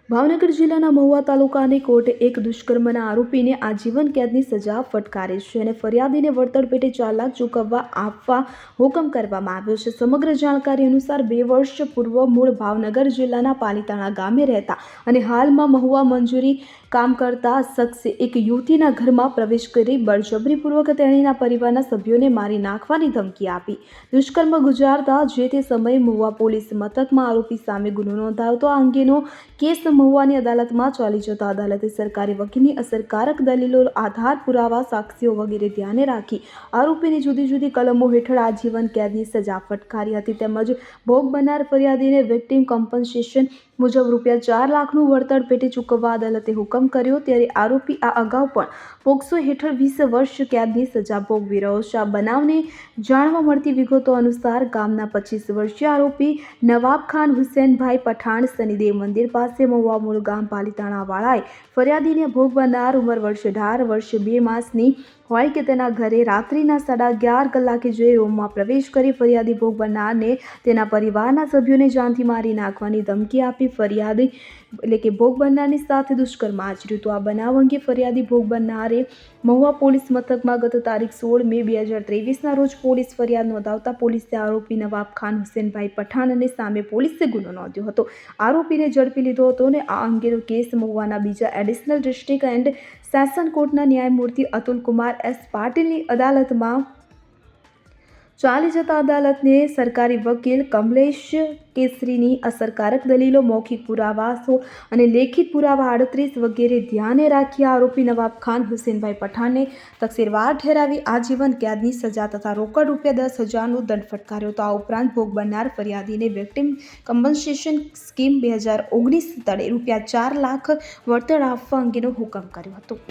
ભાવનગર જિલ્લાના મહુવા તાલુકાની કોર્ટે એક દુષ્કર્મના આરોપીને આજીવન કેદની સજા ફટકારી છે અને ફરિયાદીને વળતર પેટે 4 લાખ ચૂકવવા આપવા હુકમ કરવામાં આવ્યો છે। સમગ્ર જાણકારી અનુસાર 2 વર્ષ પૂર્વ મૂળ ભાવનગર જિલ્લાના પાલીતાણા ગામે રહેતા અને હાલમાં મહુવા મંજૂરી કામ કરતા શખ્સે એક યુવતીના ઘરમાં પ્રવેશ કરી બળજબરીપૂર્વક તેણીના પરિવારના સભ્યોને મારી નાખવાની ધમકી આપી દુષ્કર્મ ગુજારતા જે તે સમયે મહુવા પોલીસ મથકમાં આરોપી સામે ગુનો નોંધાયો તો આ અંગેનો કેસ મહુવાની અદાલતમાં ચાલી જતા અદાલતે સરકારી વકીલની અસરકારક દલીલો, આધાર પુરાવા, સાક્ષીઓ વગેરે ધ્યાને રાખી આરોપીને જુદી જુદી કલમો હેઠળ આજીવન કેદની સજા ફટકારી હતી। તેમજ ભોગ બનનાર ફરિયાદીને વિક્ટિમ કમ્પન્સેશન મુજબ ₹4 લાખનું વળતર પેટે ચૂકવવા અદાલતે હુકમ કર્યો। ત્યારે આરોપી આ અગાઉ પણ પોક્સો હેઠળ 20 વર્ષ કેદની સજા ભોગવી રહ્યો છે। આ બનાવને જાણવા મળતી વિગતો અનુસાર ગામના 25 વર્ષીય આરોપી નવાબ ખાન હુસૈનભાઈ પઠાણ શનિદેવ મંદિર પાસે મહુવા મૂળ ગામ પાલીતાણા વાળાએ ફરિયાદીને ભોગ બનનાર ઉંમર વર્ષ 18 વર્ષ 2 માસની હોય કે તેના ઘરે રાત્રિના 11:30 કલાકે જઈ રૂમમાં પ્રવેશ કરી ફરિયાદી ભોગ બનનારને તેના પરિવારના સભ્યોને જાનથી મારી નાખવાની ધમકી આપી ફરિયાદી એટલે કે ભોગ બનનારની સાથે દુષ્કર્મ આચર્યું। તો આ બનાવ અંગે ફરિયાદી ભોગ બનનારે મહુવા પોલીસ મથકમાં ગત તારીખ 16 મે 2023ના રોજ પોલીસ ફરિયાદ નોંધાવતા પોલીસે આરોપી નવાબ ખાન હુસૈનભાઈ પઠાણને સામે પોલીસે ગુનો નોંધ્યો હતો। આરોપીને ઝડપી લીધો હતો અને આ અંગેનો કેસ મહુવાના બીજા એડિશનલ ડિસ્ટ્રિક્ટ એન્ડ સેશન કોર્ટના ન્યાયમૂર્તિ અતુલ કુમાર એસ પાટીલની અદાલતમાં ચાલી જતા અદાલતને સરકારી વકીલ કમલેશ કેસરીની અસરકારક દલીલો, મૌખિક પુરાવા અને લેખિત પુરાવા 38 વગેરે ધ્યાને રાખી આરોપી નવાબ ખાન હુસૈનભાઈ પઠાણને તકસીરવાર ઠેરાવી આજીવન કેદની સજા તથા રોકડ ₹10,000નો દંડ ફટકાર્યો। તો આ ઉપરાંત ભોગ બનનાર ફરિયાદીને વિક્ટિમ કમ્પન્સેશન સ્કીમ 2019 તળે ₹4 લાખ વળતર આપવા અંગેનો હુકમ કર્યો હતો।